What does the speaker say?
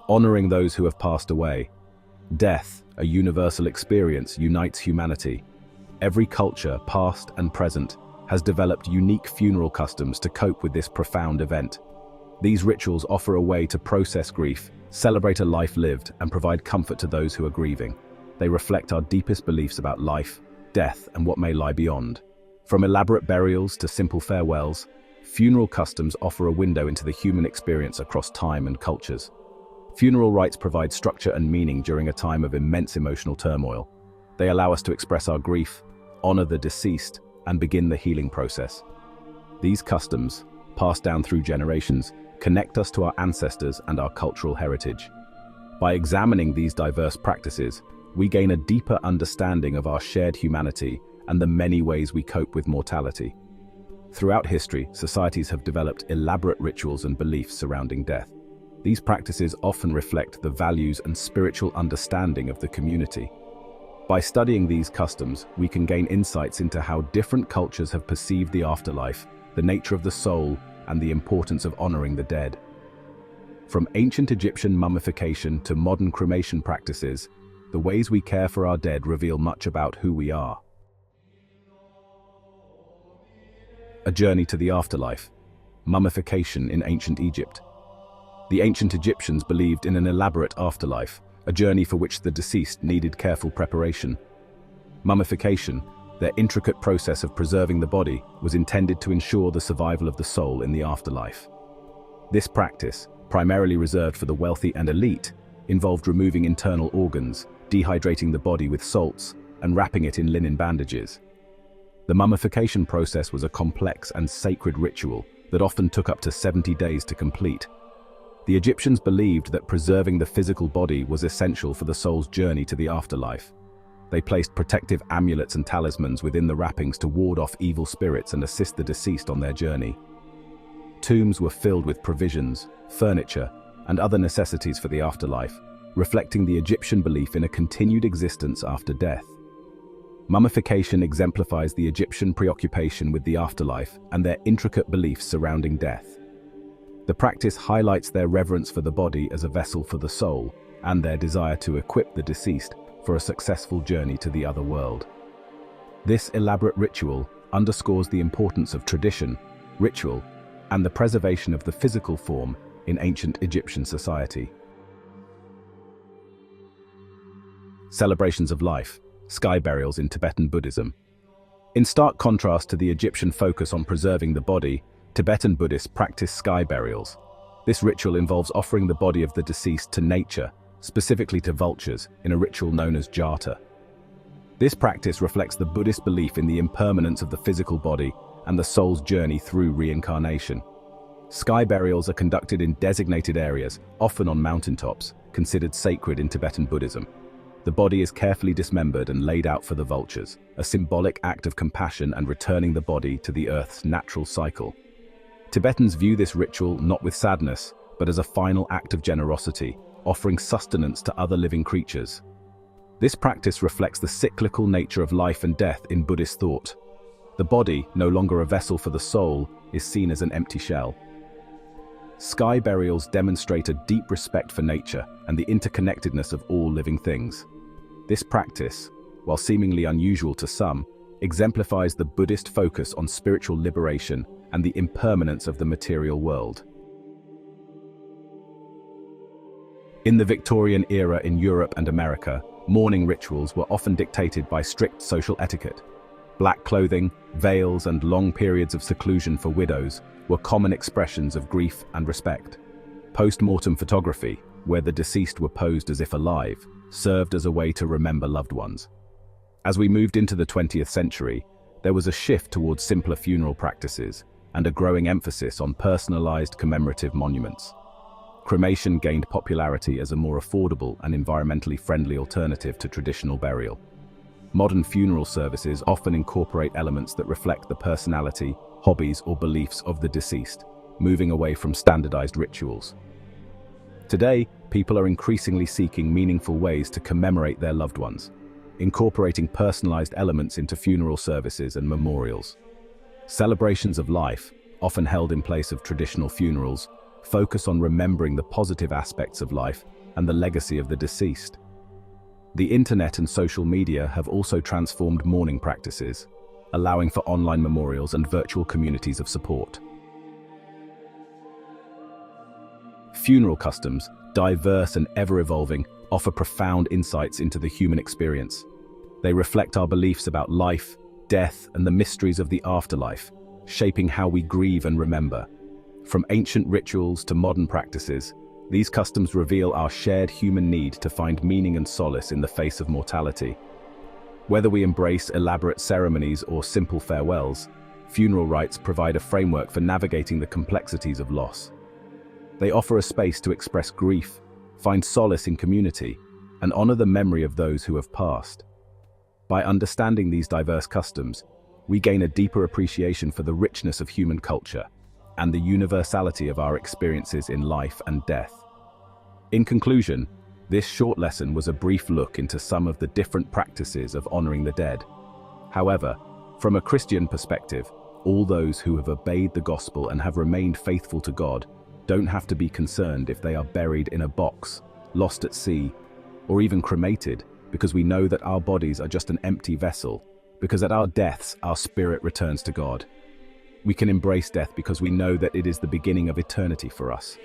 honoring those who have passed away. Death, a universal experience, unites humanity. Every culture, past and present, has developed unique funeral customs to cope with this profound event. These rituals offer a way to process grief, celebrate a life lived, and provide comfort to those who are grieving. They reflect our deepest beliefs about life, death, and what may lie beyond. From elaborate burials to simple farewells, funeral customs offer a window into the human experience across time and cultures. Funeral rites provide structure and meaning during a time of immense emotional turmoil. They allow us to express our grief, honor the deceased, and begin the healing process. These customs, passed down through generations, connect us to our ancestors and our cultural heritage. By examining these diverse practices, we gain a deeper understanding of our shared humanity and the many ways we cope with mortality. Throughout history, societies have developed elaborate rituals and beliefs surrounding death. These practices often reflect the values and spiritual understanding of the community. By studying these customs, we can gain insights into how different cultures have perceived the afterlife, the nature of the soul, and the importance of honoring the dead. From ancient Egyptian mummification to modern cremation practices, the ways we care for our dead reveal much about who we are. A journey to the afterlife. Mummification in ancient Egypt. The ancient Egyptians believed in an elaborate afterlife, a journey for which the deceased needed careful preparation. Mummification, their intricate process of preserving the body, was intended to ensure the survival of the soul in the afterlife. This practice, primarily reserved for the wealthy and elite, involved removing internal organs, dehydrating the body with salts, and wrapping it in linen bandages. The mummification process was a complex and sacred ritual that often took up to 70 days to complete. The Egyptians believed that preserving the physical body was essential for the soul's journey to the afterlife. They placed protective amulets and talismans within the wrappings to ward off evil spirits and assist the deceased on their journey. Tombs were filled with provisions, furniture, and other necessities for the afterlife, reflecting the Egyptian belief in a continued existence after death. Mummification exemplifies the Egyptian preoccupation with the afterlife and their intricate beliefs surrounding death. The practice highlights their reverence for the body as a vessel for the soul and their desire to equip the deceased for a successful journey to the other world. This elaborate ritual underscores the importance of tradition, ritual, and the preservation of the physical form in ancient Egyptian society. Celebrations of life. Sky burials in Tibetan Buddhism. In stark contrast to the Egyptian focus on preserving the body, Tibetan Buddhists practice sky burials. This ritual involves offering the body of the deceased to nature, specifically to vultures, in a ritual known as jata. This practice reflects the Buddhist belief in the impermanence of the physical body and the soul's journey through reincarnation. Sky burials are conducted in designated areas, often on mountaintops, considered sacred in Tibetan Buddhism. The body is carefully dismembered and laid out for the vultures, a symbolic act of compassion and returning the body to the earth's natural cycle. Tibetans view this ritual not with sadness, but as a final act of generosity, offering sustenance to other living creatures. This practice reflects the cyclical nature of life and death in Buddhist thought. The body, no longer a vessel for the soul, is seen as an empty shell. Sky burials demonstrate a deep respect for nature and the interconnectedness of all living things. This practice, while seemingly unusual to some, exemplifies the Buddhist focus on spiritual liberation and the impermanence of the material world. In the Victorian era in Europe and America, mourning rituals were often dictated by strict social etiquette. Black clothing, veils, and long periods of seclusion for widows were common expressions of grief and respect. Post-mortem photography, where the deceased were posed as if alive, served as a way to remember loved ones. As we moved into the 20th century, there was a shift towards simpler funeral practices and a growing emphasis on personalized commemorative monuments. Cremation gained popularity as a more affordable and environmentally friendly alternative to traditional burial. Modern funeral services often incorporate elements that reflect the personality, hobbies, or beliefs of the deceased, moving away from standardized rituals. Today, people are increasingly seeking meaningful ways to commemorate their loved ones, incorporating personalized elements into funeral services and memorials. Celebrations of life, often held in place of traditional funerals, focus on remembering the positive aspects of life and the legacy of the deceased. The internet and social media have also transformed mourning practices, allowing for online memorials and virtual communities of support. Funeral customs, diverse and ever-evolving, offer profound insights into the human experience. They reflect our beliefs about life, death, and the mysteries of the afterlife, shaping how we grieve and remember. From ancient rituals to modern practices, these customs reveal our shared human need to find meaning and solace in the face of mortality. Whether we embrace elaborate ceremonies or simple farewells, funeral rites provide a framework for navigating the complexities of loss. They offer a space to express grief, find solace in community, and honor the memory of those who have passed. By understanding these diverse customs, we gain a deeper appreciation for the richness of human culture and the universality of our experiences in life and death. In conclusion, this short lesson was a brief look into some of the different practices of honoring the dead. However, from a Christian perspective, all those who have obeyed the gospel and have remained faithful to God don't have to be concerned if they are buried in a box, lost at sea, or even cremated, because we know that our bodies are just an empty vessel, because at our deaths, our spirit returns to God. We can embrace death because we know that it is the beginning of eternity for us.